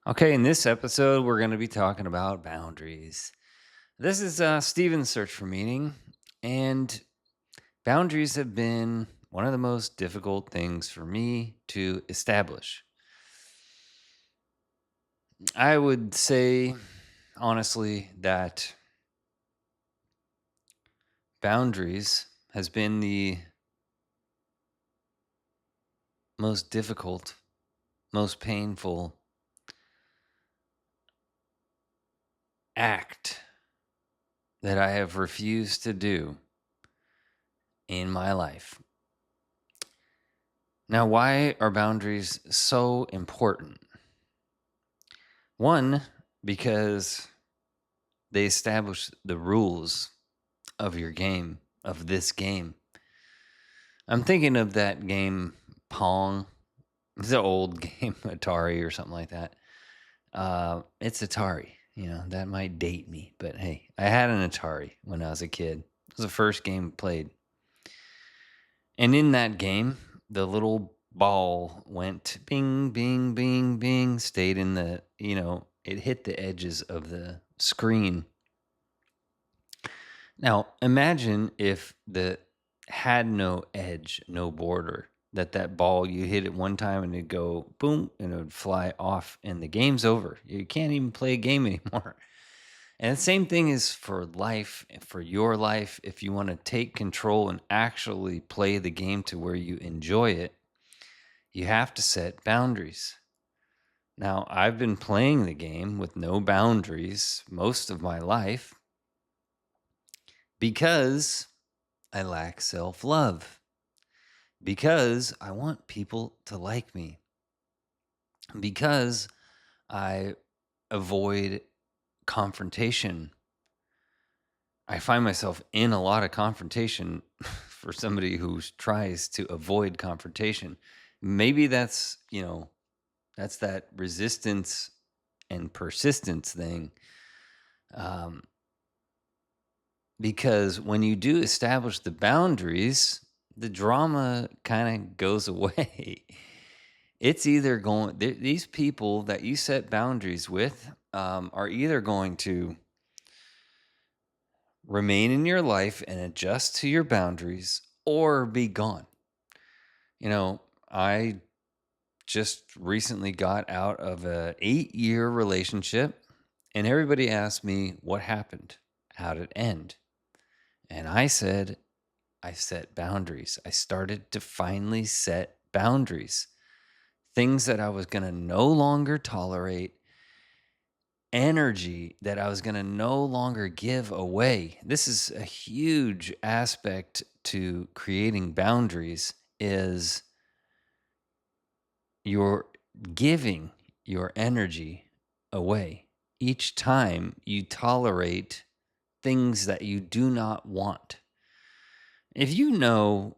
Okay, in this episode, we're going to be talking about boundaries. This is Steven's search for meaning, and boundaries have been one of the most difficult things for me to establish. I would say, honestly, that boundaries has been the most difficult, most painful act that I have refused to do in my life. Now, why are boundaries so important? One, because they establish the rules of your game, of this game. I'm thinking of that game Pong. It's an old game, Atari or something like that. It's Atari. That might date me, but hey, I had an Atari when I was a kid. It was the first game I played. And in that game, the little ball went bing, bing, bing, bing, stayed in it hit the edges of the screen. Now, imagine if the had no edge, no border, that ball you hit it one time and it'd go boom and it would fly off and the game's over. You can't even play a game anymore. And the same thing is for life, for your life. If you want to take control and actually play the game to where you enjoy it, you have to set boundaries. Now, I've been playing the game with no boundaries most of my life because I lack self love, because I want people to like me, because I avoid confrontation. I find myself in a lot of confrontation for somebody who tries to avoid confrontation. Maybe that's that resistance and persistence thing. Um, because when you do establish the boundaries, the drama kind of goes away. It's either these people that you set boundaries with are either going to remain in your life and adjust to your boundaries or be gone. I just recently got out of a 8-year relationship, and everybody asked me what happened, how did it end? And I said, I set boundaries. I started to finally set boundaries, things that I was going to no longer tolerate, energy that I was going to no longer give away. This is a huge aspect to creating boundaries is you're giving your energy away each time you tolerate things that you do not want. If you know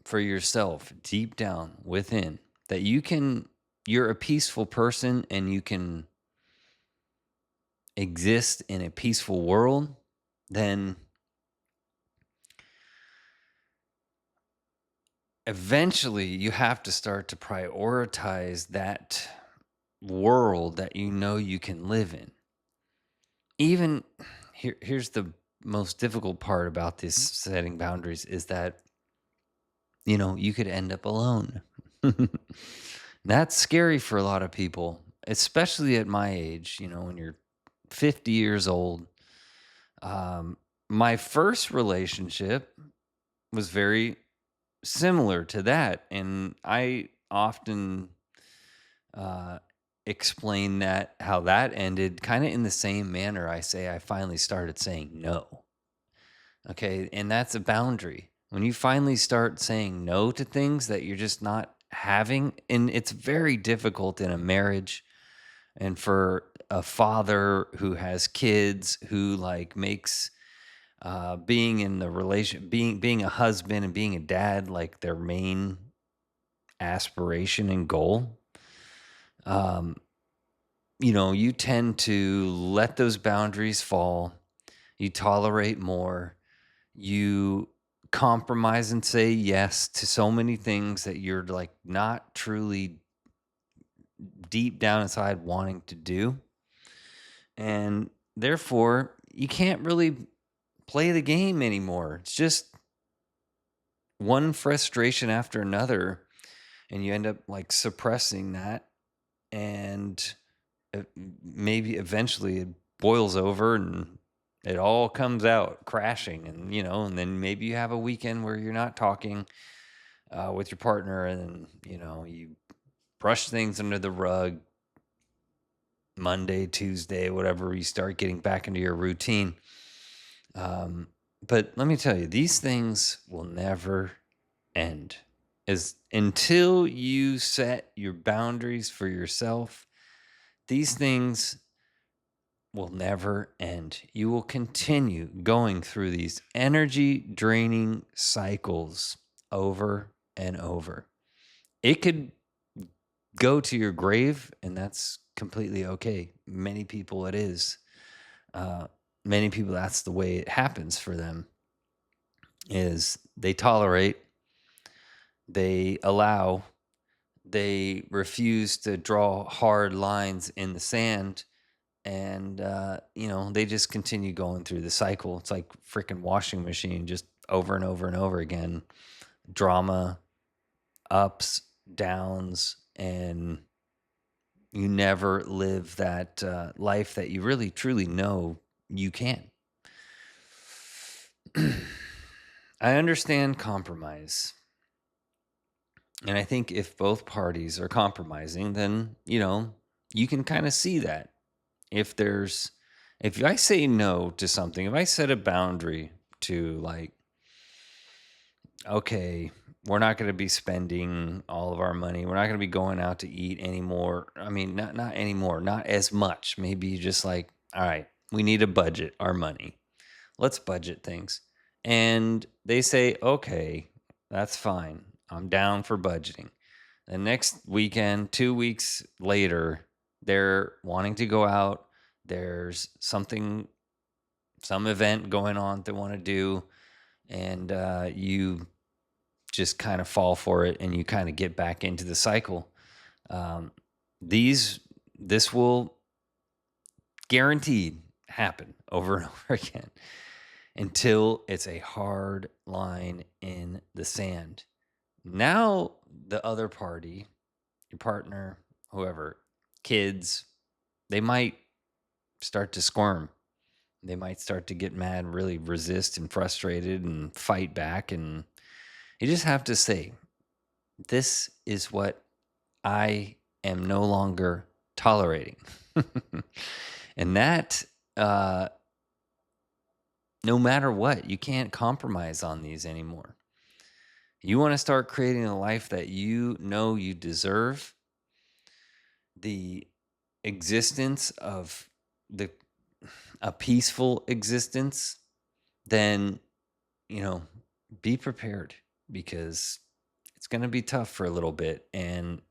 for yourself deep down within that you're a peaceful person and you can exist in a peaceful world, then eventually you have to start to prioritize that world that you know you can live in. Even here's the most difficult part about this setting boundaries is that you could end up alone. That's scary for a lot of people, especially at my age, when you're 50 years old. My first relationship was very similar to that. And I often uh, explain that how that ended kind of in the same manner. I say I finally started saying no. Okay. And that's a boundary. When you finally start saying no to things that you're just not having, and it's very difficult in a marriage and for a father who has kids who like makes being in the relation being a husband and being a dad like their main aspiration and goal. um you tend to let those boundaries fall, you tolerate more, you compromise and say yes to so many things that you're like not truly deep down inside wanting to do. And therefore, you can't really play the game anymore. It's just one frustration after another. And you end up like suppressing that. And maybe eventually it boils over and it all comes out crashing. And, and then maybe you have a weekend where you're not talking with your partner, and, you brush things under the rug. Monday, Tuesday, whatever, you start getting back into your routine. But let me tell you, these things will never end. Is until you set your boundaries for yourself, these things will never end. You will continue going through these energy draining cycles over and over. It could go to your grave, and that's completely okay. Many people, it is. Uh, Many people, that's the way it happens for them. Is they tolerate, they allow, they refuse to draw hard lines in the sand, and they just continue going through the cycle. It's like freaking washing machine, just over and over and over again. Drama, ups, downs, and you never live that life that you really truly know you can. I understand compromise. And I think if both parties are compromising, then, you can kind of see that. If I say no to something, if I set a boundary to, like, okay, we're not going to be spending all of our money. We're not going to be going out to eat anymore. I mean, not anymore, not as much. Maybe just like, all right, we need to budget our money. Let's budget things. And they say, okay, that's fine. I'm down for budgeting. The next weekend, 2 weeks later, they're wanting to go out. There's some event going on they want to do. And you just kind of fall for it, and you kind of get back into the cycle. Um, this will guaranteed happen over and over again until it's a hard line in the sand. Now, the other party, your partner, whoever, kids, they might start to squirm. They might start to get mad, really resist and frustrated and fight back. And you just have to say, this is what I am no longer tolerating. And that, no matter what, you can't compromise on these anymore. You want to start creating a life that you know you deserve, the existence of the a peaceful existence, then, be prepared, because it's going to be tough for a little bit, and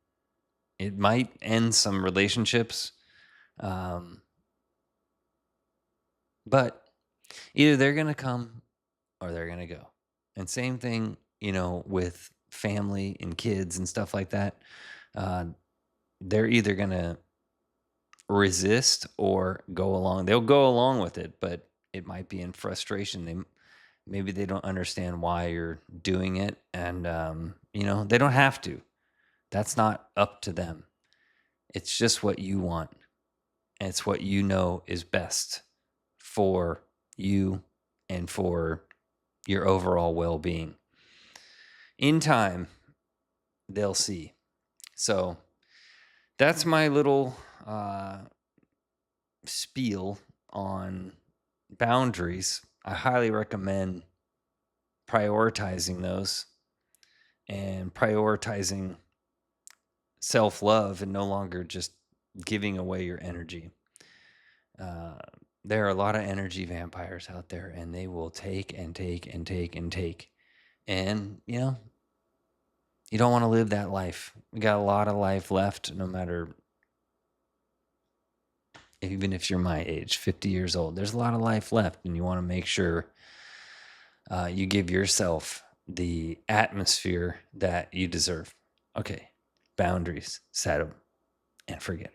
it might end some relationships. But either they're going to come or they're going to go. And same thing, with family and kids and stuff like that. They're either going to resist or go along. They'll go along with it, but it might be in frustration. Maybe they don't understand why you're doing it, and they don't have to. That's not up to them. It's just what you want, and it's what you know is best for you and for your overall well-being. In time, they'll see. So that's my little spiel on boundaries. I highly recommend prioritizing those and prioritizing self-love and no longer just giving away your energy. There are a lot of energy vampires out there, and they will take and take and take and take. And, you don't want to live that life. We got a lot of life left, no matter, even if you're my age, 50 years old. There's a lot of life left, and you want to make sure you give yourself the atmosphere that you deserve. Okay, boundaries, set them. and forget